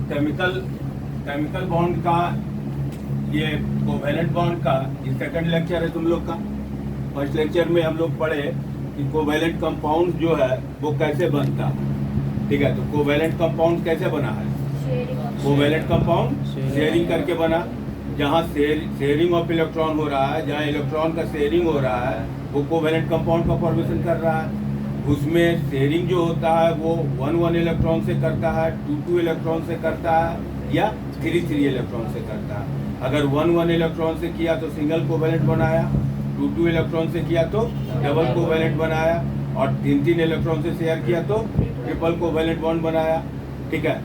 Chemical chemical bond का, ये covalent bond का ये सेकंड लेक्चर है तुम लोग का। फर्स्ट लेक्चर में हम लोग पढ़े कि कोवेलेंट कंपाउंड जो है वो कैसे बनता है। ठीक है, तो कोवेलेंट कंपाउंड कैसे बना है? कोवेलेंट कंपाउंड शेयरिंग करके बना। जहाँ शेयरिंग ऑफ इलेक्ट्रॉन हो रहा है, जहाँ इलेक्ट्रॉन का शेयरिंग हो रहा है, वो कोवेलेंट कंपाउंड का फॉर्मेशन कर रहा है। उसमें शेयरिंग जो होता है वो 1 इलेक्ट्रॉन से करता है, 2 इलेक्ट्रॉन से करता है, या 3 इलेक्ट्रॉन से करता है। अगर 1 इलेक्ट्रॉन से किया तो सिंगल कोवेलेंट बनाया, 2 इलेक्ट्रॉन से किया तो डबल कोवेलेंट बनाया, और 3 इलेक्ट्रॉन से शेयर किया तो ट्रिपल कोवेलेंट बॉन्ड बनाया। ठीक है,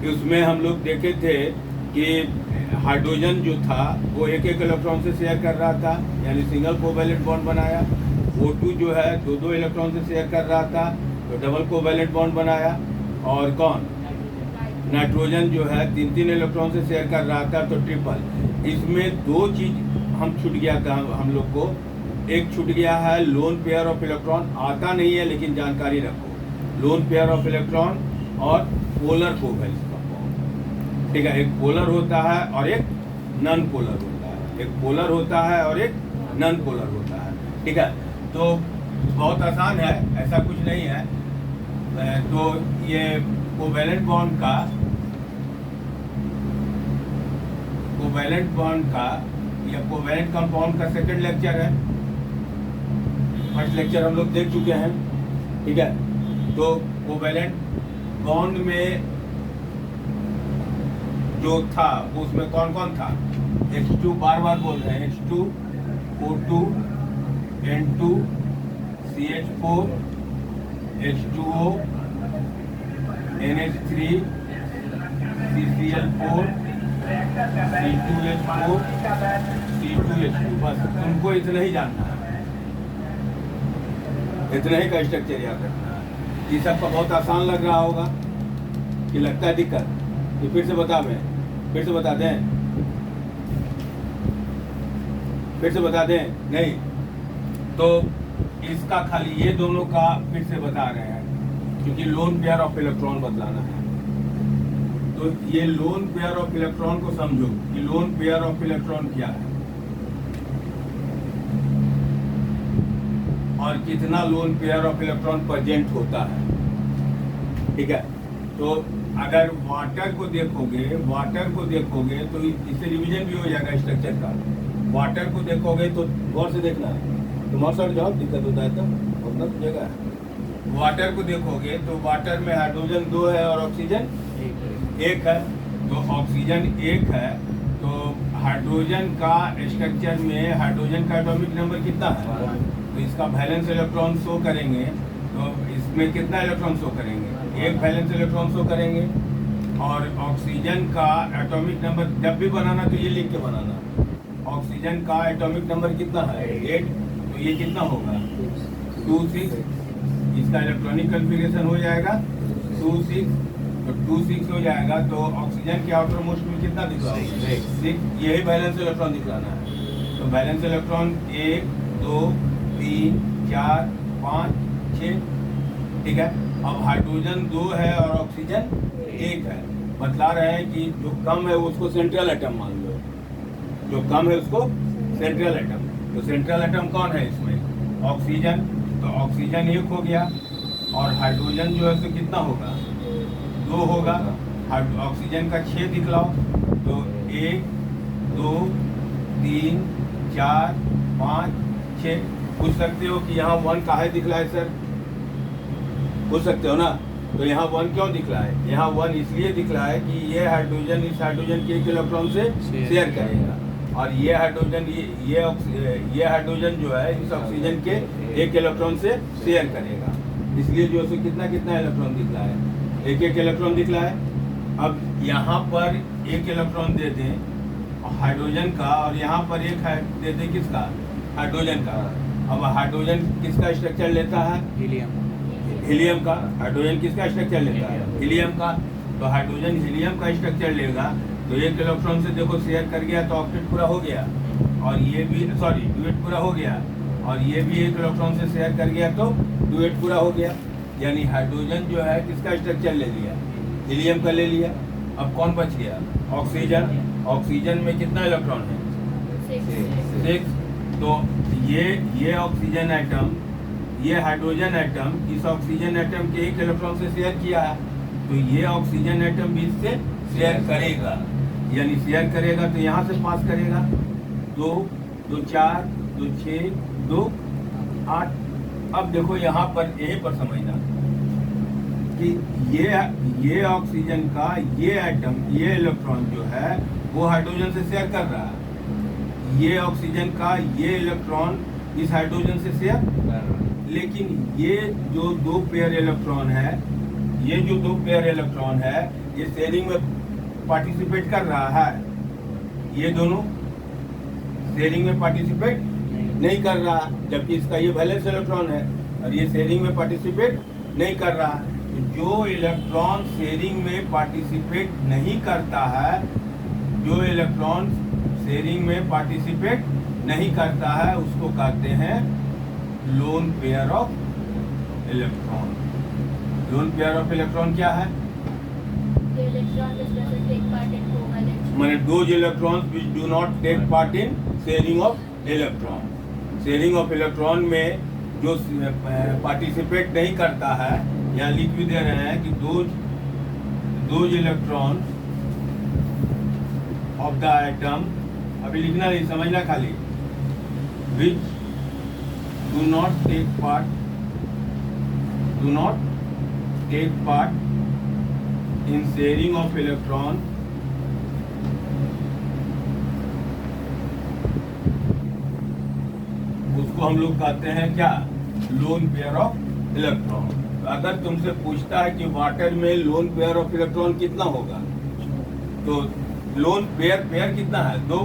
उसमें हम लोग देखे थे कि हाइड्रोजन जो था वो 1 इलेक्ट्रॉन से शेयर कर रहा था, यानी सिंगल कोवेलेंट बॉन्ड बनाया। O2 जो है 2 इलेक्ट्रॉन से शेयर कर रहा था, तो डबल कोवेलेंट बॉन्ड बनाया। और कौन, नाइट्रोजन जो है 3 इलेक्ट्रॉन से शेयर कर रहा था, तो ट्रिपल। इसमें 2 चीज हम छूट गया था हम लोग को। एक छूट गया है लोन पेयर ऑफ इलेक्ट्रॉन, आता नहीं है लेकिन जानकारी रखो। लोन पेयर ऑफ इलेक्ट्रॉन और पोलर कोवेलेंट कंपाउंड। ठीक है, एक पोलर होता है और एक नॉन पोलर होता है, एक पोलर होता है और एक नॉन पोलर होता है। ठीक है, तो बहुत आसान है, ऐसा कुछ नहीं है। तो ये कोवेलेंट बॉन्ड का या कोवेलेंट कंपाउंड का सेकंड लेक्चर है। फर्स्ट लेक्चर हम लोग देख चुके हैं। ठीक है, तो कोवेलेंट बॉन्ड में जो था वो उसमें कौन कौन था? H2, बार बार बोल रहे हैं, H2, O2, N2, CH4, H2O, NH3, CCl4, C2H4, C2H2। बस तुमको इतना ही जानना है, इतना ही का स्ट्रक्चर याद रखना है। ये सब का बहुत आसान लग रहा होगा कि लगता है दिक्कत? ये फिर से बता दें, फिर से बता दें, फिर से बता दें? नहीं, तो इसका खाली ये दोनों का फिर से बता रहे हैं, क्योंकि लोन पेयर ऑफ इलेक्ट्रॉन बदलाना है। तो ये लोन पेयर ऑफ इलेक्ट्रॉन को समझो कि लोन पेयर ऑफ इलेक्ट्रॉन क्या है और कितना loan pair of electron present होता है। ठीक है, तो अगर वाटर को देखोगे तो इससे रिवीजन भी हो जाएगा स्ट्रक्चर का। वाटर को देखोगे तो गौर से देखना है, तुम्हारे साथ जवाब दिक्कत होता है तब अपना जगह। वाटर को देखोगे तो वाटर में हाइड्रोजन 2 है और ऑक्सीजन 1 है। तो ऑक्सीजन 1 है, तो हाइड्रोजन का स्ट्रक्चर में हाइड्रोजन का एटॉमिक नंबर कितना है? तो इसका वैलेंस इलेक्ट्रॉन शो करेंगे, तो इसमें कितना इलेक्ट्रॉन शो करेंगे? 1 वैलेंस इलेक्ट्रॉन शो करेंगे। और ऑक्सीजन का एटॉमिक नंबर जब भी बनाना तो ये लिख के बनाना, ऑक्सीजन का एटॉमिक नंबर कितना है? 8। तो ये कितना होगा? 26। इसका इलेक्ट्रॉनिक कन्फिगरेशन हो जाएगा 26। तो 26 हो जाएगा, तो ऑक्सीजन के आउटर मोस्ट में कितना दिख रहा है? 6। यही बैलेंस इलेक्ट्रॉन दिखाना है। तो बैलेंस इलेक्ट्रॉन 1, 2, 3, 4, 5, 6। ठीक है, अब हाइड्रोजन 2 है और ऑक्सीजन 1 है। बतला रहे हैं कि जो कम है उसको सेंट्रल एटम मान लो, जो कम है उसको सेंट्रल एटम। तो सेंट्रल एटम कौन है इसमें? ऑक्सीजन। तो ऑक्सीजन 1 हो गया, और हाइड्रोजन जो है तो कितना होगा? 2 होगा। ऑक्सीजन का 6 दिखलाओ, तो 1, 2, 3, 4, 5, 6। पूछ सकते हो कि यहाँ 1 काहे दिखला है सर? पूछ सकते हो ना। तो यहाँ 1 क्यों दिखला है? यहाँ 1 इसलिए दिखला है कि ये हाइड्रोजन इस हाइड्रोजन के 1 इलेक्ट्रॉन से शेयर करेगा, और ये हाइड्रोजन ये हाइड्रोजन जो है इस ऑक्सीजन के 1 इलेक्ट्रॉन से शेयर करेगा। इसलिए जो है कितना इलेक्ट्रॉन दिखला है? 1 इलेक्ट्रॉन दिखला है। अब यहाँ पर 1 इलेक्ट्रॉन दे दें हाइड्रोजन का, और यहाँ पर 1 दे दें किसका? हाइड्रोजन का। अब हाइड्रोजन किसका स्ट्रक्चर लेता है? हीलियम का। हाइड्रोजन किसका स्ट्रक्चर लेता है? हीलियम का। तो हाइड्रोजन हीलियम का स्ट्रक्चर लेगा, तो 1 इलेक्ट्रॉन से देखो शेयर कर गया तो ऑक्टेट पूरा हो गया, और ये भी डुएट पूरा हो गया, और ये भी 1 इलेक्ट्रॉन से शेयर कर गया तो डुएट पूरा हो गया। यानी हाइड्रोजन जो है किसका स्ट्रक्चर ले लिया? हीलियम का ले लिया। अब कौन बच गया? ऑक्सीजन। ऑक्सीजन में कितना इलेक्ट्रॉन है? 6। तो ये ऑक्सीजन एटम, ये हाइड्रोजन एटम इस ऑक्सीजन एटम के एक इलेक्ट्रॉन से शेयर किया है, तो ये ऑक्सीजन एटम भी इससे शेयर करेगा, यानी शेयर करेगा तो यहाँ से पास करेगा। 2 2 4 2 6 2 8। अब देखो यहाँ पर, यहीं पर समझना कि ये ऑक्सीजन का ये एटम, ये इलेक्ट्रॉन जो है वो हाइड्रोजन से शेयर कर रहा है। ये ऑक्सीजन का ये इलेक्ट्रॉन इस हाइड्रोजन से शेयर कर रहा है। लेकिन ये जो 2 पेयर इलेक्ट्रॉन है, ये जो 2 पेयर इलेक्ट्रॉन है, ये शेयरिंग में पार्टिसिपेट कर रहा है। ये दोनों शेयरिंग में पार्टिसिपेट नहीं कर रहा, जबकि इसका ये वैलेंस इलेक्ट्रॉन है और ये शेयरिंग में पार्टिसिपेट नहीं कर रहा। तो जो इलेक्ट्रॉन शेयरिंग में पार्टिसिपेट नहीं करता है, जो इलेक्ट्रॉन शेयरिंग में पार्टिसिपेट नहीं करता है, उसको कहते हैं loan pair of electron. Loan pair of electron क्या है? माने those electrons which do not take part in sharing of electron। Sharing of electron में जो पार्टिसिपेट नहीं करता है, यहाँ लिख भी दे रहे हैं कि those electrons of the atom, अभी लिखना नहीं, समझना खाली, which do not take part in sharing of electron, उसको हम लोग कहते हैं क्या? Loan pair of electron. अगर तुमसे पूछता है कि वाटर में लोन पेयर ऑफ इलेक्ट्रॉन कितना होगा, तो लोन पेयर कितना है? 2।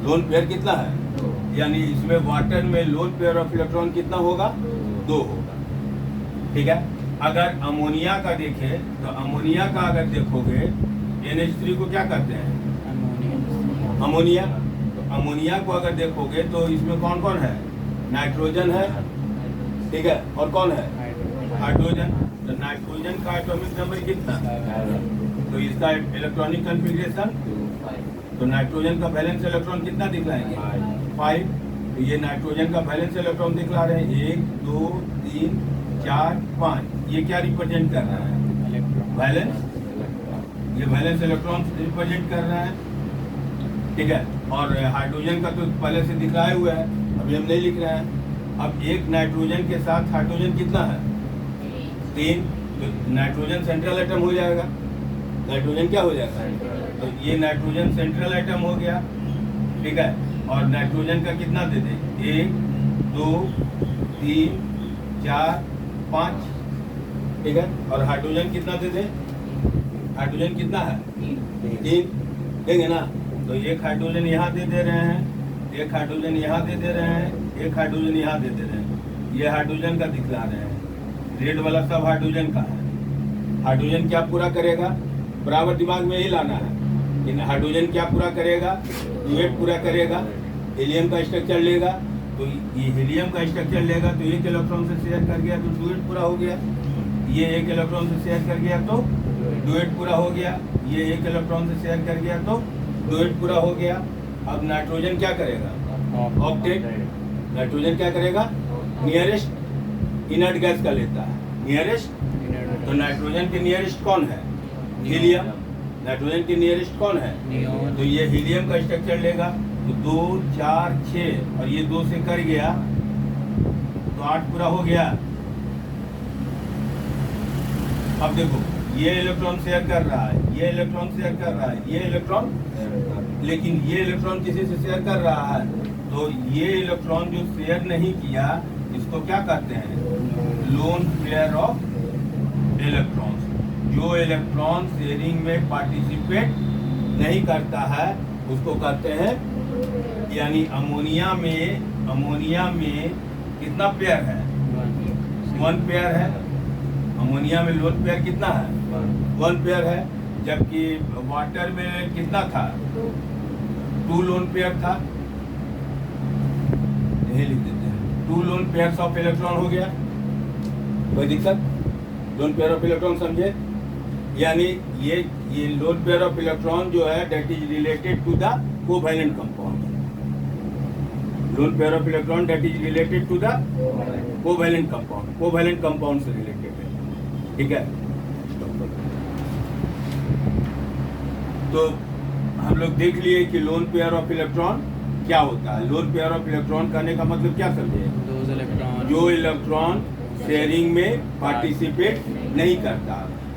लोन पेयर कितना है? यानी इसमें वाटर में लोन पेयर ऑफ इलेक्ट्रॉन कितना होगा? 2 होगा। ठीक है। अगर अमोनिया का देखें तो अमोनिया का अगर देखोगे, NH3 को क्या कहते हैं? अमोनिया। तो अमोनिया को अगर देखोगे तो इसमें कौन कौन है? नाइट्रोजन है, ठीक है, और कौन है? हाइड्रोजन। तो नाइट्रोजन का एटॉमिक नंबर कितना? तो इसका इलेक्ट्रॉनिक कॉन्फ़िगरेशन, तो नाइट्रोजन का बैलेंस इलेक्ट्रॉन कितना दिखलाएंगे? 5। तो ये नाइट्रोजन का बैलेंस इलेक्ट्रॉन दिखला रहे हैं 1 2 3 4 5। ये क्या रिप्रेजेंट कर रहा है? बैलेंस। ये बैलेंस इलेक्ट्रॉन रिप्रेजेंट कर रहा है, ठीक है। और हाइड्रोजन का तो पहले से दिखलाए हुआ है, अभी हम नहीं लिख रहे हैं। अब एक नाइट्रोजन के साथ हाइड्रोजन कितना है? 3। तो नाइट्रोजन सेंट्रल एटम हो जाएगा। नाइट्रोजन क्या हो जाएगा? तो ये नाइट्रोजन सेंट्रल एटम हो गया, ठीक है। और नाइट्रोजन का कितना दे दें? 1 2 3 4 5, ठीक है। और हाइड्रोजन कितना दे दें? हाइड्रोजन कितना है? 3 देंगे ना। तो एक हाइड्रोजन यहाँ दे रहे हैं, एक हाइड्रोजन यहाँ दे रहे हैं, एक हाइड्रोजन यहाँ दे रहे हैं। ये हाइड्रोजन का दिखला रहे हैं, रेड वाला सब हाइड्रोजन का है। हाइड्रोजन क्या पूरा करेगा? बराबर दिमाग में ही लाना है। हाइड्रोजन क्या पूरा करेगा? ड्यूएट पूरा करेगा। हीलियम का स्ट्रक्चर लेगा, तो ये हीलियम का स्ट्रक्चर लेगा तो एक इलेक्ट्रॉन से शेयर कर गया तो ड्यूएट पूरा हो गया। ये एक इलेक्ट्रॉन से शेयर कर गया तो ड्यूएट पूरा हो गया। ये एक इलेक्ट्रॉन से शेयर कर गया तो ड्यूएट पूरा हो गया। अब नाइट्रोजन क्या करेगा? ऑक्टेट। नाइट्रोजन क्या करेगा? नियरेस्ट इनर्ट गैस का लेता है, नियरेस्ट। तो नाइट्रोजन के नियरेस्ट कौन है? हीलियम। नाइट्रोजन के नियरेस्ट कौन है? तो ये हीलियम का स्ट्रक्चर लेगा, तो 2 4 6 और ये 2 से कर गया तो 8 पूरा हो गया। अब देखो, ये इलेक्ट्रॉन शेयर कर रहा है, ये इलेक्ट्रॉन शेयर कर रहा है, ये इलेक्ट्रॉन, लेकिन ये इलेक्ट्रॉन किसी से शेयर कर रहा है। तो ये इलेक्ट्रॉन जो शेयर नहीं किया, इसको क्या कहते हैं? Loan pair of electrons. जो इलेक्ट्रॉन शेयरिंग में पार्टिसिपेट नहीं करता है उसको कहते हैं, यानी अमोनिया में कितना पेयर है? 1 पेयर है। अमोनिया में लोन पेयर कितना है? 1 पेयर है। जबकि वाटर में कितना था? 2 लोन पेयर था। यही लिख देते हैं, 2 लोन पेयर्स ऑफ इलेक्ट्रॉन हो गया। कोई दिक्कत? लोन पेयर ऑफ इलेक्ट्रॉन समझे? यानी ये लोन पेयर ऑफ इलेक्ट्रॉन जो है that is related to the covalent compound. Lone pair of electron that is related to the covalent compound से रिलेटेड है, ठीक है। तो हम लोग देख लिए कि लोन पेयर ऑफ इलेक्ट्रॉन क्या होता है। लोन पेयर ऑफ इलेक्ट्रॉन कहने का मतलब क्या समझे? जो इलेक्ट्रॉन शेयरिंग में पार्टिसिपेट नहीं करता।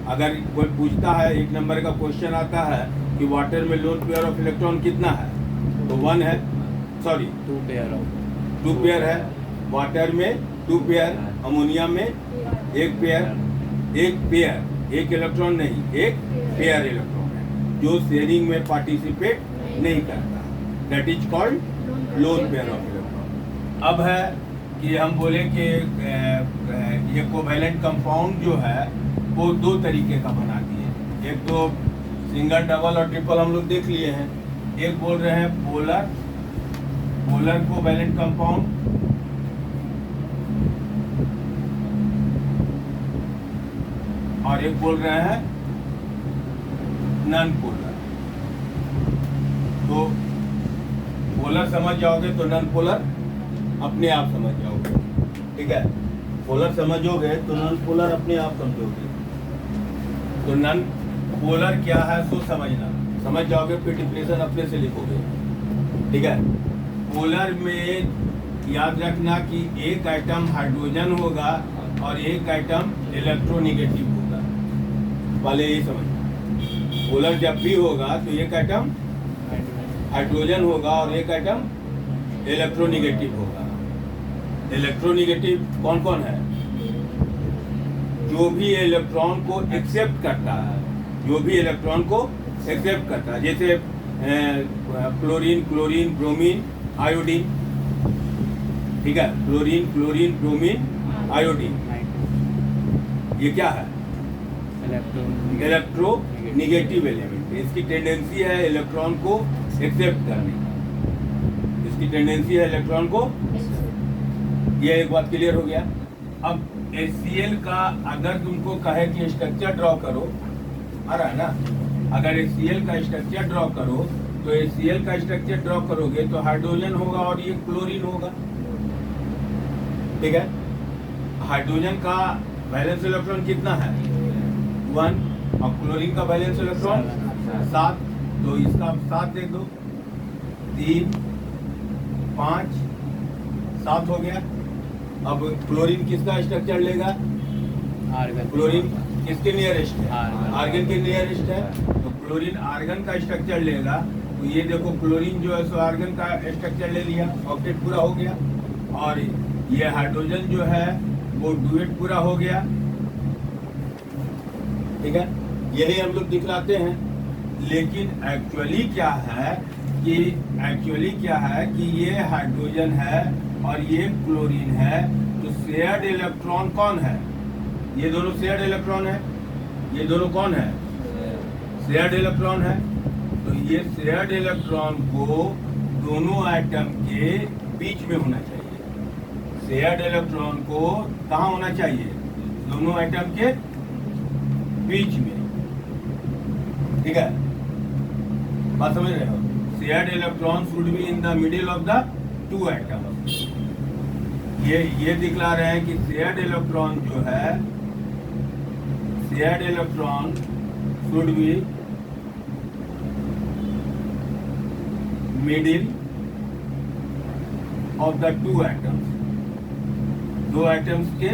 अगर कोई पूछता है, एक नंबर का क्वेश्चन आता है कि वाटर में लोन पेयर ऑफ इलेक्ट्रॉन कितना है, तो 1 है, सॉरी 2 पेयर है। वाटर में 2 पेयर, अमोनिया में 1 पेयर, एक इलेक्ट्रॉन नहीं, 1 पेयर इलेक्ट्रॉन है जो शेयरिंग में पार्टिसिपेट नहीं करता, that is called loan pair of electron. अब है कि हम बोले कि ये कोवैलेंट कंपाउंड जो है वो 2 तरीके का बना दिए। एक तो सिंगल, डबल और ट्रिपल हम लोग देख लिए हैं। एक बोल रहे हैं पोलर कोवैलेंट कंपाउंड, और एक बोल रहे हैं नॉन पोलर। तो पोलर समझ जाओगे तो नॉन पोलर अपने आप समझ जाओगे, ठीक है। पोलर समझोगे तो नॉन पोलर अपने आप समझोगे। तो नॉन पोलर क्या है सो समझ जाओगे, फिर डिफिनेशन अपने से लिखोगे, ठीक है। पोलर में याद रखना कि एक आइटम हाइड्रोजन होगा और एक आइटम इलेक्ट्रोनिगेटिव होगा, पहले यही समझना। पोलर जब भी होगा तो एक आइटम हाइड्रोजन होगा और एक आइटम इलेक्ट्रोनिगेटिव होगा। इलेक्ट्रोनिगेटिव कौन कौन है? जो भी इलेक्ट्रॉन को एक्सेप्ट करता है, जैसे क्लोरीन, ब्रोमीन, आयोडीन, ठीक है। क्लोरीन, ब्रोमीन, आयोडीन, ये क्या है? Electronegative element. इसकी टेंडेंसी है इलेक्ट्रॉन को एक्सेप्ट करने की, ये एक बात क्लियर हो गया। अब HCl का अगर तुमको कहे कि स्ट्रक्चर ड्रॉ करो, आ रहा है ना, अगर HCl का स्ट्रक्चर ड्रॉ करो तो HCl का स्ट्रक्चर ड्रॉ करोगे तो हाइड्रोजन होगा और ये क्लोरीन होगा, ठीक है। हाइड्रोजन का वैलेंस इलेक्ट्रॉन कितना है? 1, और क्लोरीन का वैलेंस इलेक्ट्रॉन 7, तो इसका 7 देख दो, 3, 5, 7 हो गया। अब क्लोरीन किसका स्ट्रक्चर लेगा? क्लोरीन किसके नियरेस्ट है? आर्गन के नियरेस्ट है, तो क्लोरीन आर्गन का स्ट्रक्चर लेगा। तो ये देखो क्लोरीन जो है सो आर्गन का स्ट्रक्चर ले लिया, ऑक्टेट पूरा हो गया। और ये हाइड्रोजन जो है वो डुएट पूरा हो गया, ठीक है। यही हम लोग दिखलाते हैं। लेकिन एक्चुअली क्या है कि ये हाइड्रोजन है और ये क्लोरीन है, तो शेयर्ड इलेक्ट्रॉन कौन है? ये दोनों शेयर्ड इलेक्ट्रॉन है। ये दोनों कौन है? शेयर्ड इलेक्ट्रॉन है। तो ये शेयर्ड इलेक्ट्रॉन को दोनों आइटम के बीच में होना चाहिए। शेयर्ड इलेक्ट्रॉन को कहाँ होना चाहिए? दोनों आइटम के बीच में, ठीक है। बात समझ रहे हो? Shared electron should be in the middle of the 2 item. ये दिखला रहे हैं कि शेयर्ड इलेक्ट्रॉन जो है, shared electron should be middle of the 2 items, 2 items के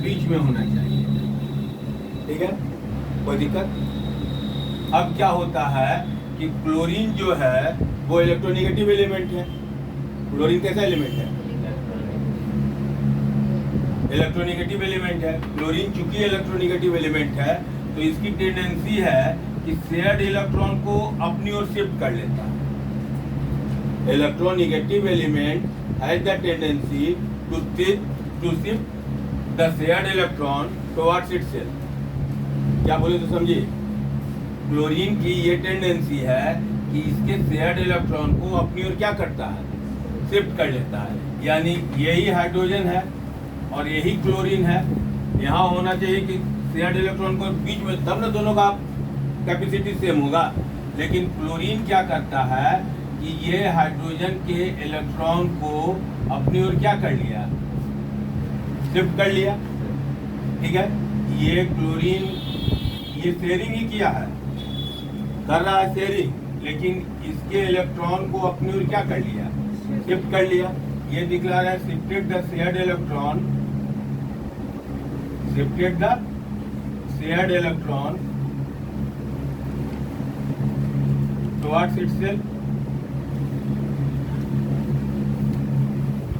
बीच में होना चाहिए, ठीक है। कोई दिक्कत? अब क्या होता है कि क्लोरीन जो है वो इलेक्ट्रोनिगेटिव एलिमेंट है। क्लोरीन कैसा एलिमेंट है? इलेक्ट्रोनिगेटिव एलिमेंट है। क्लोरीन चूंकि इलेक्ट्रोनिगेटिव एलिमेंट है तो इसकी टेंडेंसी है कि शेयर्ड इलेक्ट्रॉन को अपनी ओर शिफ्ट कर लेता है। Electronegative element has the tendency to shift the shared electron towards itself. क्या बोले तो समझिए, क्लोरीन की ये टेंडेंसी है कि इसके शेयर्ड इलेक्ट्रॉन को अपनी ओर क्या करता है? शिफ्ट कर लेता है। यानी यही हाइड्रोजन है और यही क्लोरीन है। यहाँ होना चाहिए कि शेयर्ड इलेक्ट्रॉन को बीच में, तब ना दोनों का कैपेसिटी सेम होगा। लेकिन क्लोरीन क्या करता है कि ये हाइड्रोजन के इलेक्ट्रॉन को अपनी ओर क्या कर लिया, शिफ्ट कर लिया। ठीक है, ये क्लोरीन ये शेयरिंग ही किया है, कर रहा है शेयरिंग, लेकिन इसके इलेक्ट्रॉन को अपनी ओर क्या कर लिया, शिफ्ट कर लिया। ये दिखला रहा है shifted the shared electron, shifted the shared electron towards itself,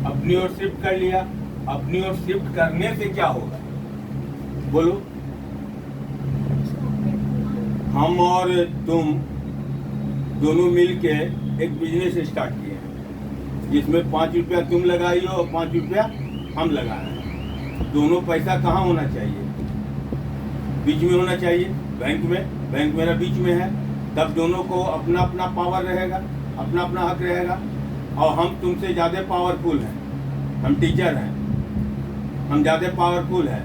अपनी ओर शिफ्ट कर लिया। अपनी ओर शिफ्ट करने से क्या होगा, बोलो। हम और तुम दोनों मिलके एक बिजनेस स्टार्ट किए, जिसमें 5 रुपया तुम लगाई हो और 5 रुपया हम लगा रहे हैं। दोनों पैसा कहाँ होना चाहिए, बीच में होना चाहिए, बैंक में। बैंक मेरा बीच में है, तब दोनों को अपना अपना पावर रहेगा, अपना अपना हक रहेगा। और हम तुमसे ज़्यादा पावरफुल हैं, हम टीचर हैं, हम ज़्यादा पावरफुल हैं।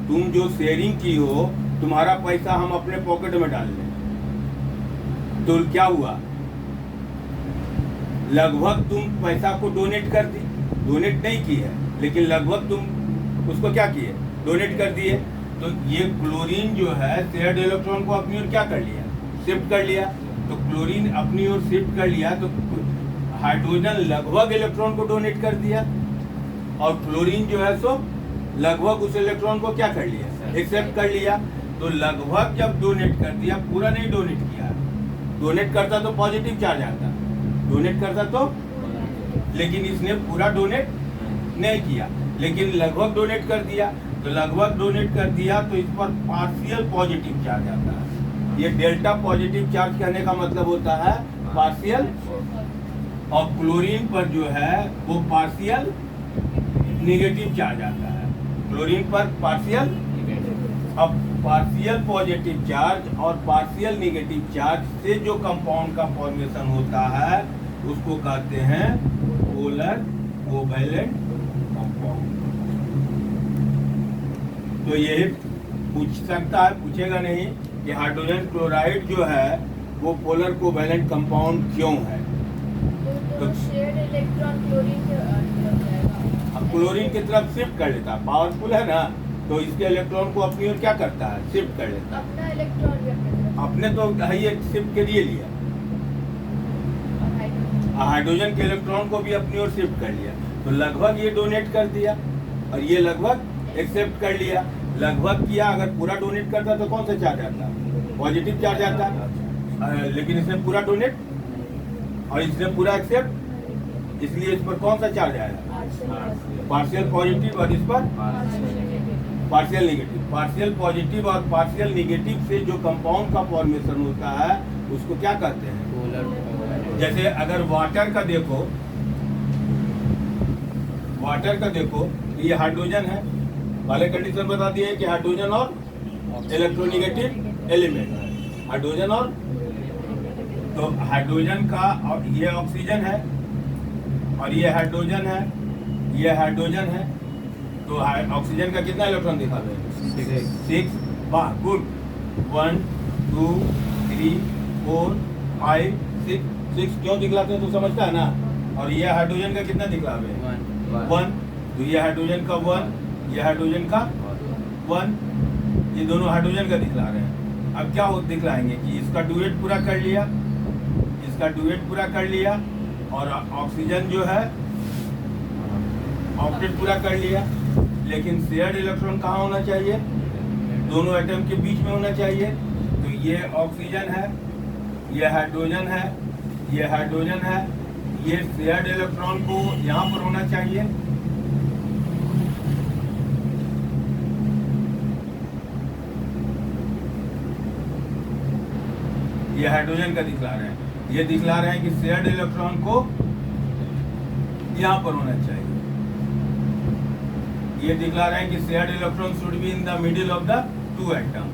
तुम जो शेयरिंग की हो, तुम्हारा पैसा हम अपने पॉकेट में डाल लें, तो क्या हुआ, लगभग तुम पैसा को डोनेट कर दी, डोनेट नहीं की है, लेकिन लगभग तुम उसको क्या किए, डोनेट कर दिए। तो ये क्लोरीन जो है शेयर्ड इलेक्ट्रॉन को अपनी ओर क्या कर लिया, शिफ्ट कर लिया। तो क्लोरीन अपनी ओर शिफ्ट कर लिया, तो हाइड्रोजन लगभग इलेक्ट्रॉन को डोनेट कर दिया, और क्लोरीन जो है सो लगभग उस इलेक्ट्रॉन को क्या कर लिया, एक्सेप्ट कर लिया। तो लगभग जब डोनेट कर दिया, पूरा नहीं डोनेट किया। डोनेट करता तो पॉजिटिव चार्ज आता, डोनेट करता तो, लेकिन इसने पूरा डोनेट नहीं किया, लेकिन लगभग डोनेट कर दिया। तो लगभग डोनेट कर दिया तो इस पर पार्शियल पॉजिटिव चार्ज आता है। ये डेल्टा पॉजिटिव चार्ज कहने का मतलब होता है पार्शियल, और क्लोरीन पर जो है वो पार्शियल नेगेटिव चार्ज आता है। क्लोरीन पर पार्शियल, अब पार्शियल पॉजिटिव चार्ज और पार्शियल नेगेटिव चार्ज से जो कंपाउंड का फॉर्मेशन होता है उसको कहते हैं पोलर कोवैलेंट कंपाउंड। तो ये पूछ सकता है, पूछेगा नहीं कि हाइड्रोजन क्लोराइड जो है वो पोलर कोवैलेंट कंपाउंड क्यों है। तो शेयर्ड इलेक्ट्रॉन क्लोरीन के तरफ जाएगा, अब क्लोरीन की तरफ शिफ्ट कर लेता है, पावरफुल है ना, तो इसके इलेक्ट्रॉन को अपनी ओर क्या करता है, शिफ्ट कर लेता है। अपना इलेक्ट्रॉन भी अपने तरफ, अपने तो ये शिफ्ट के लिए लिया, और हाइड्रोजन के इलेक्ट्रॉन को भी अपनी ओर शिफ्ट कर लिया। तो लगभग ये डोनेट कर दिया और ये लगभग एक्सेप्ट कर लिया। लगभग किया, अगर पूरा डोनेट करता तो कौन सा चार्ज आता, पॉजिटिव चार्ज आता, लेकिन इसने पूरा डोनेट और इसने पूरा एक्सेप्ट, इसलिए इस पर कौन सा चार्ज आया, पार्शियल पॉजिटिव, और इस पर पार्शियल नेगेटिव। पार्शियल पॉजिटिव और पार्शियल नेगेटिव से जो कंपाउंड का फॉर्मेशन होता है उसको क्या कहते हैं, पोलर। जैसे अगर वाटर का देखो, वाटर का देखो, ये हाइड्रोजन है, पहले कंडीशन बता दिए कि हाइड्रोजन और इलेक्ट्रोनेगेटिव एलिमेंट है, हाइड्रोजन और, तो हाइड्रोजन का, और ये ऑक्सीजन है और ये हाइड्रोजन है, ये हाइड्रोजन है। तो ऑक्सीजन का कितना इलेक्ट्रॉन दिखा रहे, 6। वाह, गुड। 1 2 3 4 5 6 क्यों दिखलाते हैं तो समझता है ना। और ये हाइड्रोजन का कितना दिखला रहे हैं, 1। तो ये हाइड्रोजन का 1, ये हाइड्रोजन का 1, ये दोनों हाइड्रोजन का दिखला रहे हैं। अब क्या दिखलाएंगे कि इसका डुएट पूरा कर लिया, इसका डुएट पूरा कर लिया, और ऑक्सीजन जो है ऑक्टेट पूरा कर लिया। लेकिन शेयर्ड इलेक्ट्रॉन कहाँ होना चाहिए, दोनों एटम के बीच में होना चाहिए। तो ये ऑक्सीजन है, ये हाइड्रोजन है, ये हाइड्रोजन है, ये शेयर्ड इलेक्ट्रॉन को यहाँ पर होना चाहिए। ये हाइड्रोजन का दिखला रहे हैं, ये दिखला रहे हैं कि शेयर्ड इलेक्ट्रॉन को यहाँ पर होना चाहिए। ये दिखला रहे हैं कि shared electron should be in the middle of the 2 atom.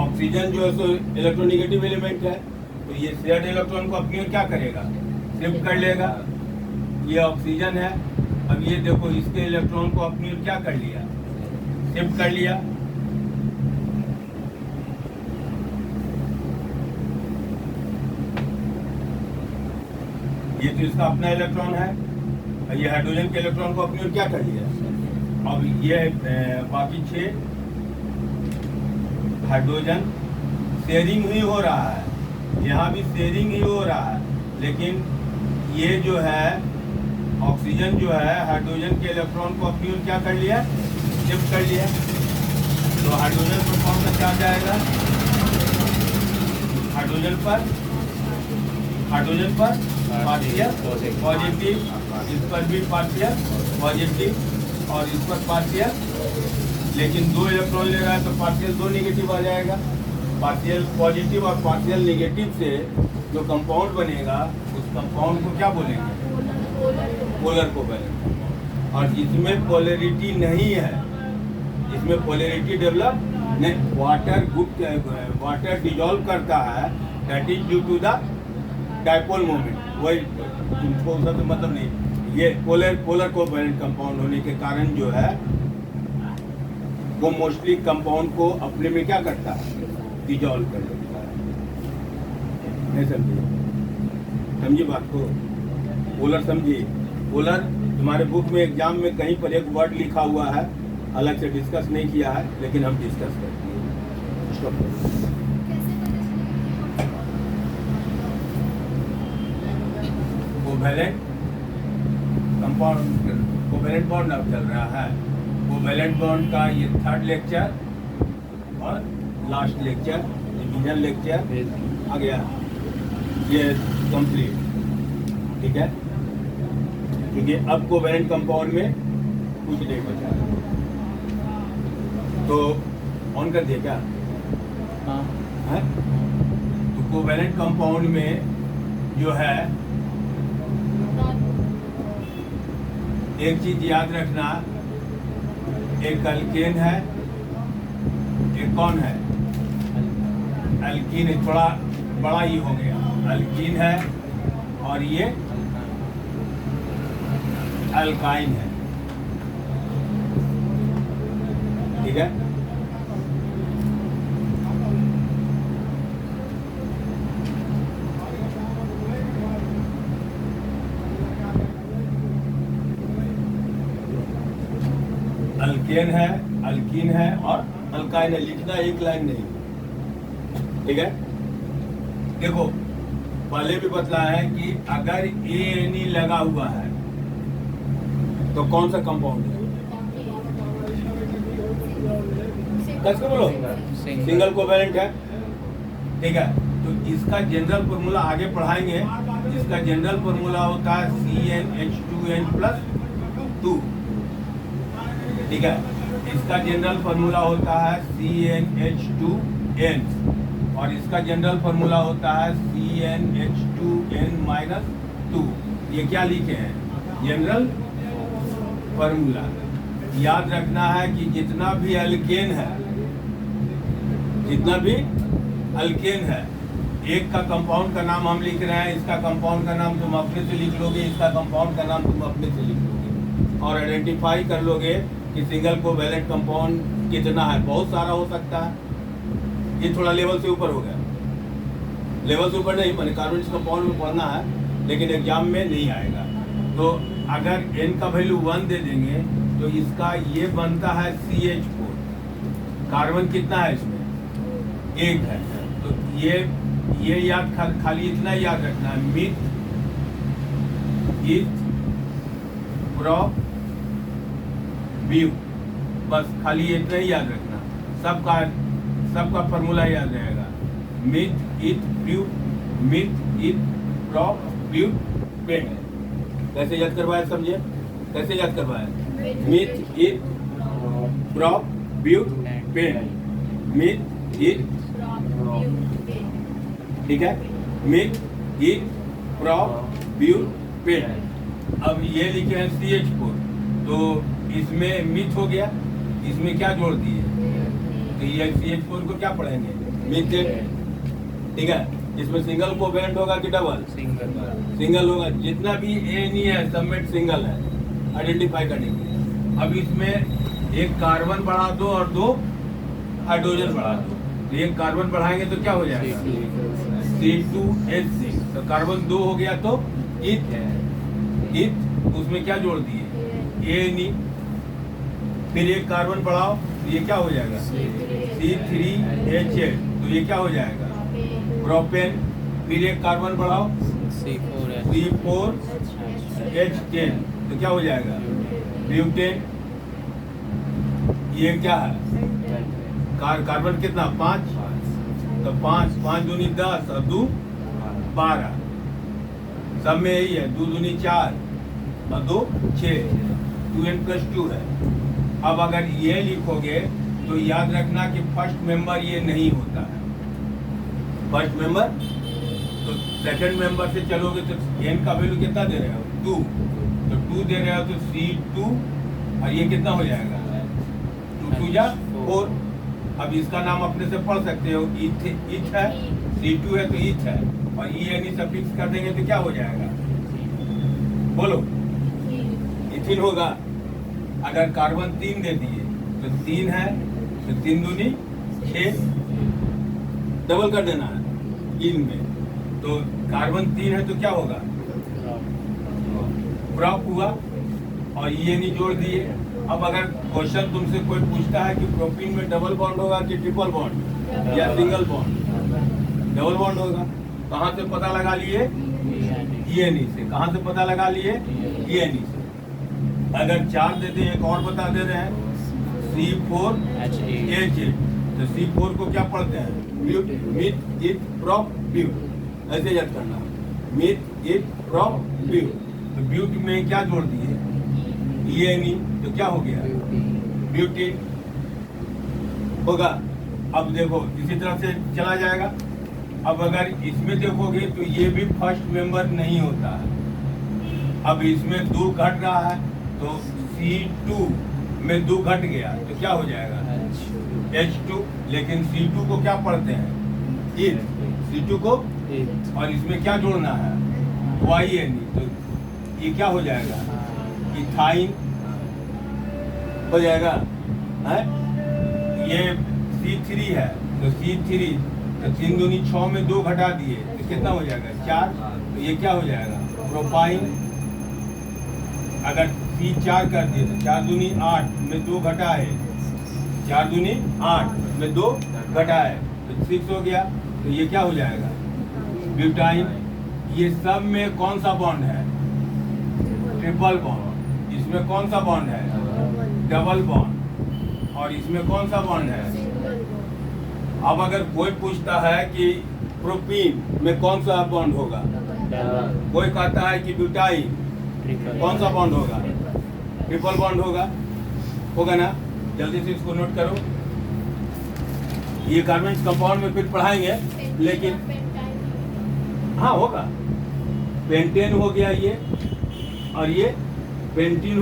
Oxygen जो है सो इलेक्ट्रोनेगेटिव एलिमेंट है, तो ये शेयर्ड इलेक्ट्रॉन को अपनी ओर क्या करेगा, शिफ्ट कर लेगा। ये ऑक्सीजन है, अब ये देखो इसके इलेक्ट्रॉन को अपनी ओर क्या कर लिया, शिफ्ट कर लिया। ये तो इसका अपना इलेक्ट्रॉन है, और ये हाइड्रोजन के इलेक्ट्रॉन को अपनी ओर क्या कर लिया। अब ये बाकी 6 हाइड्रोजन शेयरिंग ही हो रहा है, यहाँ भी शेयरिंग ही हो रहा है, लेकिन ये जो है ऑक्सीजन जो है हाइड्रोजन के इलेक्ट्रॉन को अपनी ओर क्या कर लिया, शिफ्ट कर लिया। तो हाइड्रोजन पर कौन सा चार्ज आएगा, हाइड्रोजन पर पार्शियल पॉजिटिव, इस पर भी पार्शियल पॉजिटिव और इस पर पार्शियल, लेकिन 2 इलेक्ट्रॉन ले रहा है तो पार्शियल 2 नेगेटिव आ जाएगा। पार्शियल पॉजिटिव और पार्शियल नेगेटिव से जो कंपाउंड बनेगा उस कंपाउंड को क्या बोलेंगे, पोलर कोवैलेंट। और इसमें पोलैरिटी नहीं है, इसमें पोलैरिटी डेवलप नहीं, वाटर डिजॉल्व करता है, that is due to the dipole moment. वही तुमको सब मतलब नहीं, ये पोलर कोवैलेंट कंपाउंड होने के कारण जो है वो मोस्टली कंपाउंड को अपने में क्या करता है, डिजॉल्व कर लेता है। नहीं समझिए बात को, पोलर समझिए। पोलर तुम्हारे बुक में एग्जाम में कहीं पर एक वर्ड लिखा हुआ है, अलग से डिस्कस नहीं किया है, लेकिन हम डिस्कस करते हैं। कोवैलेंट कंपाउंड, कोवैलेंट बॉन्ड अब चल रहा है। कोवैलेंट बॉन्ड का ये 3rd लेक्चर और लास्ट लेक्चर, डिवीजन लेक्चर आ गया, ये कंप्लीट, ठीक है। क्योंकि अब कोवैलेंट कंपाउंड में कुछ नहीं बचा, तो ऑन कर दिया क्या, हाँ। तो कोवैलेंट कंपाउंड में जो है एक चीज याद रखना, एक अल्केन है, एक कौन है, अल्कीन, थोड़ा बड़ा ही हो गया, अल्कीन है, और ये अल्काइन है, ठीक है। अल्कीन है और अल्काइन है, लिखना एक लाइन नहीं, ठीक है। देखो पहले भी बतलाया है कि अगर ANE लगा हुआ है तो कौन सा कंपाउंड है, कैसे बोलो, सिंगल कोवैलेंट है, ठीक है। तो इसका जनरल फॉर्मूला आगे पढ़ाएंगे, इसका जनरल फॉर्मूला होता है CnH2n+2, ठीक है। इसका जनरल फार्मूला होता है CnH2n और इसका जनरल फार्मूला होता है CnH2n-2। ये क्या लिखे हैं, जनरल फार्मूला। याद रखना है कि जितना भी अल्केन है, एक का कंपाउंड का नाम हम लिख रहे हैं, इसका कंपाउंड का नाम तुम अपने से लिख लोगे, इसका कंपाउंड का नाम तुम अपने से लिख लोगे और आइडेंटिफाई कर लोगे कि सिंगल कोवैलेंट कंपाउंड कितना है। बहुत सारा हो सकता है, ये थोड़ा लेवल से ऊपर हो गया, लेवल से ऊपर नहीं, मैंने कार्बोनिक कंपाउंड में पढ़ना है, लेकिन एग्जाम में नहीं आएगा। तो अगर n का वैल्यू 1 दे देंगे तो इसका ये बनता है CH4, कार्बन कितना है इसमें, 1 है। तो ये याद खाली इतना याद रखना है, मिथ इथ प्रोप ब्यू, बस खाली इतना ही याद रखना, सबका फॉर्मूला याद रहेगा, मिथ इथ प्रोप ब्यू पेन। कैसे याद करवाया समझे, कैसे याद करवाया, मिथ इथ प्रोप ब्यू पेन, मिथ इथ, ठीक है, मिथ इथ प्रोप ब्यू पेन। अब ये लिखे हैं CH4, तो इसमें मिथ हो गया, इसमें क्या जोड़ दिए, तो ये CH4 को क्या पढ़ेंगे, मीथेन। ठीक है, इसमें सिंगल कोवेलेंट होगा कि डबल? सिंगल होगा। जितना भी एनी है सब में सिंगल है आइडेंटिफाई करने के लिए। अब इसमें एक कार्बन बढ़ा दो और 2 हाइड्रोजन बढ़ा दो, तो एक कार्बन बढ़ाएंगे तो क्या हो जाएगा? C2H6। तो कार्बन 2 हो गया तो इथ है, इथ उसमें क्या जोड़ दिए? एनी। फिर एक कार्बन बढ़ाओ तो ये क्या हो जाएगा? C3H8। तो ये क्या हो जाएगा? प्रोपेन। फिर एक कार्बन बढ़ाओ C4H10। तो क्या हो जाएगा? ब्यूटेन। ये क्या है? कार्बन कितना? 5। तो 5 दूनी 10 और 2 12। सब में यही है, 2 दूनी 4 और 2 6, 2n+2 है। अब अगर ये लिखोगे तो याद रखना कि फर्स्ट मेंबर ये नहीं होता है। फर्स्ट मेंबर तो सेकंड मेंबर से चलोगे तो n का वैल्यू कितना दे रहे हो? 2। तो 2 दे रहे हो तो C2 और ये कितना हो जाएगा? 2 2 जा 4। अब इसका नाम अपने से पढ़ सकते हो, इथ है, C2 है तो इथ है, और ENE सफिक्स कर देंगे तो क्या हो जाएगा? बोलो, इथिन होगा। अगर कार्बन 3 दे दिए तो 3 है तो 3 दूनी 6, डबल कर देना है इनमें। तो कार्बन 3 है तो क्या होगा? प्रॉप हुआ और ENE जोड़ दिए। अब अगर क्वेश्चन तुमसे कोई पूछता है कि प्रोपीन में डबल बॉन्ड होगा कि ट्रिपल बॉन्ड या सिंगल बॉन्ड? डबल बॉन्ड होगा। कहाँ से पता लगा लिए? ENE से। कहाँ से पता लगा लिए? ENE से। अगर 4 देते हैं, एक और बता दे रहे हैं, C4H8। तो C4 को क्या पढ़ते हैं? ब्यूट, मिथ, इथ, प्रोप, ब्यूट। ऐसे याद करना, मिथ, इथ, प्रोप, ब्यूट। तो ब्यूट में क्या जोड़ दिए? ENE। तो क्या हो गया? ब्यूटीन होगा। अब देखो इसी तरह से चला जाएगा। अब अगर इसमें देखोगे तो ये भी फर्स्ट मेंबर नहीं होता है। अब इसमें 2 घट रहा है तो C2 में 2 घट गया तो क्या हो जाएगा? H2। लेकिन C2 को क्या पढ़ते हैं? इथ। C2 को, और इसमें क्या जोड़ना है? YNE। तो ये क्या हो जाएगा? इथाइन हो जाएगा है? ये C3 है तो C3, तो 3 दूनी 6 में 2 घटा दिए तो कितना हो जाएगा? 4। तो ये क्या हो जाएगा? प्रोपाइन। अगर C4 कर दिए तो 4 दूनी 8 में 2 घटाए, 4 दूनी 8 में 2 घटाए तो 6 हो गया। तो ये क्या हो जाएगा? ब्यूटाइन। ये सब में कौन सा बॉन्ड है? Triple bond. इसमें कौन सा बॉन्ड है? Double bond. और इसमें कौन सा बॉन्ड है? अब अगर कोई पूछता है कि प्रोपीन में कौन सा बॉन्ड होगा, कोई कहता है कि ब्यूटाइन, कौन सा बॉन्ड होगा? ट्रिपल बॉन्ड होगा ना? जल्दी से इसको नोट करो। ये कार्बन कंपाउंड में फिर पढ़ाएंगे, लेकिन हाँ होगा। पेंटेन हो गया ये, और ये पेंटेन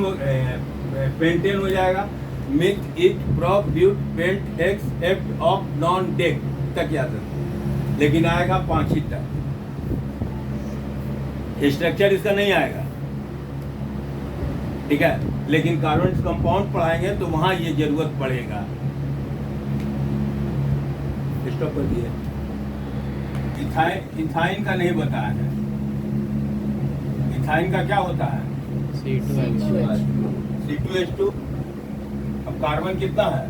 हो जाएगा। Meth, eth, prop, but, pent, hex, hept, oct, non, dec तक याद रखो। लेकिन आएगा 5 ही तक। स्ट्रक्चर इसका नहीं आएगा, ठीक है। लेकिन कार्बन कंपाउंड पढ़ाएंगे तो वहां ये जरूरत पड़ेगा। स्टॉप कर दिए। इथाइन का नहीं बताया है। इथाइन का क्या होता है? C2H2। अब कार्बन कितना है?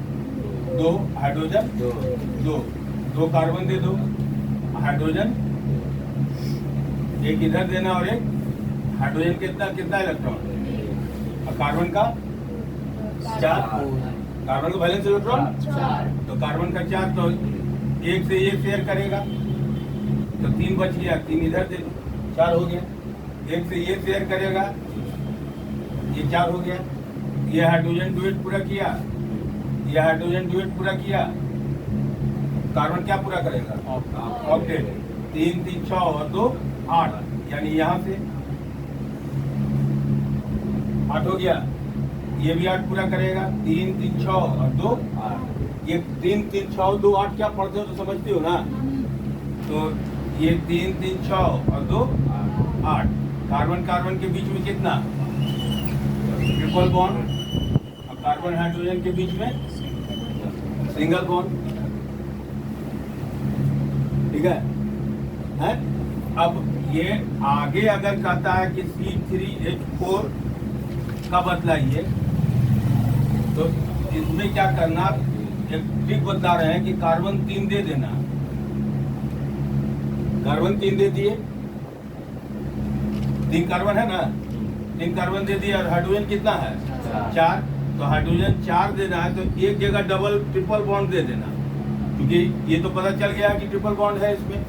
2 हाइड्रोजन 2 कार्बन दे दो, हाइड्रोजन एक इधर देना और एक हाइड्रोजन। कितना इलेक्ट्रॉन? और कार्बन का 4। कार्बन का बैलेंस इलेक्ट्रॉन 4। तो कार्बन का 4 तो 1 से 1 शेयर करेगा तो 3 बच गया, 3 इधर दे, 4 हो गया। 1 से 1 शेयर करेगा, ये 4 हो गया। ये हाइड्रोजन डुएट पूरा किया, ये हाइड्रोजन डुएट पूरा किया। कार्बन क्या पूरा करेगा? ऑक्टेट। 3 3 6 और 2 8, यानी यहाँ से 8 हो गया। ये भी 8 पूरा करेगा। 3 3 6 और 2 8, ये 3 3 6 2 8 क्या पढ़ते हो तो समझती हो ना। तो ये 3 3 6 और 2 8। कार्बन कार्बन के बीच में कितना ट्रिपल बॉन्ड, और कार्बन हाइड्रोजन के बीच में सिंगल बॉन्ड। ठीक है? अब ये आगे अगर कहता है कि C3H4 का बतलाइए, तो इसमें क्या करना, एक ट्रिक बता रहे हैं कि कार्बन 3 दे देना। कार्बन 3 दे दिए, 3 कार्बन है ना, 3 कार्बन दे दिए, और हाइड्रोजन कितना है 4। तो हाइड्रोजन 4 देना है, तो एक जगह डबल ट्रिपल बॉन्ड दे देना, क्योंकि ये तो पता चल गया कि ट्रिपल बॉन्ड है इसमें।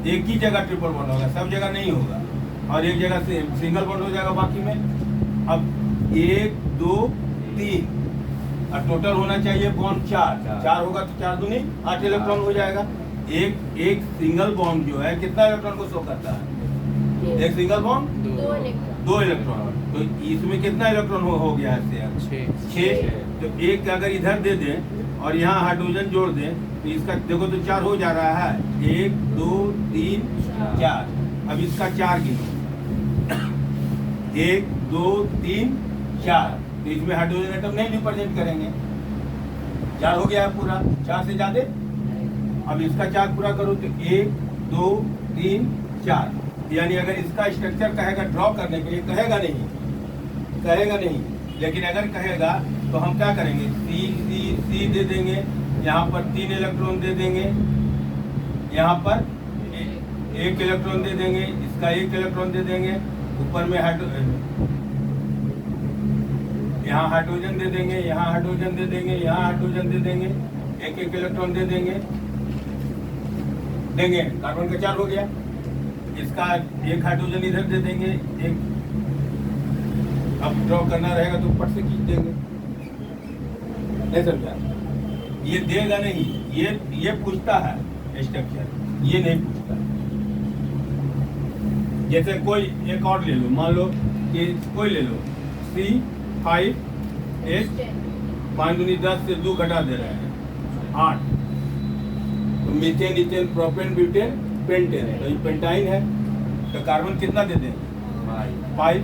एक ही जगह ट्रिपल बॉन्ड होगा, सब जगह नहीं होगा, और एक जगह से सिंगल बॉन्ड हो जाएगा बाकी में। अब 1 2 3 और टोटल होना चाहिए बॉन्ड 4 होगा, तो 4 दूनी 8 इलेक्ट्रॉन हो जाएगा। एक सिंगल बॉन्ड जो है कितना इलेक्ट्रॉन को शो करता है, एक सिंगल बॉन्ड 2 इलेक्ट्रॉन। तो इसमें कितना इलेक्ट्रॉन हो गया है 6। तो एक अगर इधर दे दें और यहाँ हाइड्रोजन जोड़ दें, तो इसका देखो तो 4 हो जा रहा है, 1 2 3 4। अब इसका 4 गिनो, 1 2 3 4। तो इसमें हाइड्रोजन एटम नहीं रिप्रेजेंट करेंगे, 4 हो गया है पूरा, 4 से ज्यादा। अब इसका 4 पूरा करो तो 1 2 3 4। यानी अगर इसका स्ट्रक्चर कहेगा ड्रॉ करने के लिए, कहेगा नहीं, लेकिन अगर कहेगा तो हम क्या करेंगे, सी दे देंगे, यहाँ पर 3 इलेक्ट्रॉन दे देंगे, यहाँ पर 1 इलेक्ट्रॉन दे देंगे, इसका 1 इलेक्ट्रॉन दे देंगे, ऊपर में यहाँ हाइड्रोजन दे देंगे, यहाँ हाइड्रोजन दे देंगे, यहाँ हाइड्रोजन दे देंगे, 1 इलेक्ट्रॉन दे देंगे। कार्बन का 4 हो गया, इसका 1 हाइड्रोजन इधर दे देंगे, एक अब ड्रॉ करना रहेगा तो ऊपर से खींच देंगे। नहीं समझा? ये देगा नहीं, ये पूछता है स्ट्रक्चर, ये नहीं पूछता। जैसे कोई एक और ले लो, मान लो कि कोई ले लो C5H 5 दूनी 10 से 2 घटा दे रहे हैं 8। तो methane ethane propane butane pentane, तो ये पेंटाइन है। तो कार्बन कितना दे दें 5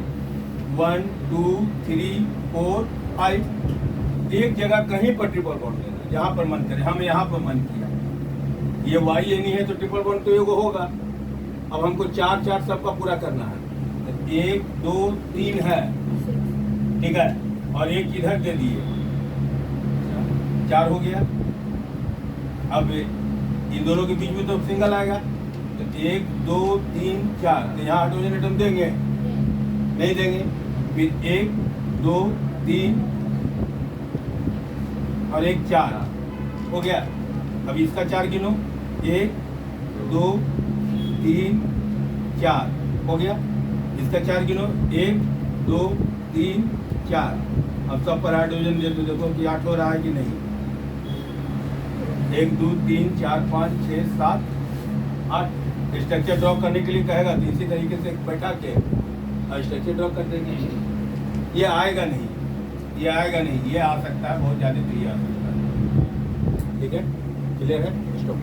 1 2 3 4 5। एक जगह कहीं पर ट्रिपल बॉन्ड देना, जहाँ पर मन करे। हम यहाँ पर मन किया, ये वाई नहीं है तो ट्रिपल बॉन्ड तो एगो होगा। अब हमको 4 4 सबका पूरा करना है, तो 1 2 3 है, ठीक है, और एक इधर दे दिए, 4 हो गया। अब इन दोनों के बीच में तो सिंगल आएगा, तो 1 2 3 4। तो यहाँ हाइड्रोजन एटम देंगे, नहीं देंगे। फिर 1 2 3 और 1 4 हो गया। अब इसका 4 गिनो, 1 2 3 4 हो गया। इसका 4 गिनो, 1 2 3 4। अब सब पर हाइड्रोजन दे तो देखो कि 8 हो रहा है कि नहीं। 1 2 3 4 5 6 7 8। स्ट्रक्चर ड्रॉ करने के लिए कहेगा तो इसी तरीके से बैठा के स्ट्रक्चर ड्रॉ कर देंगे। ये आएगा नहीं, ये आ सकता है बहुत ज़्यादा, तो ये आ सकता है। ठीक है, क्लियर है? स्टॉप।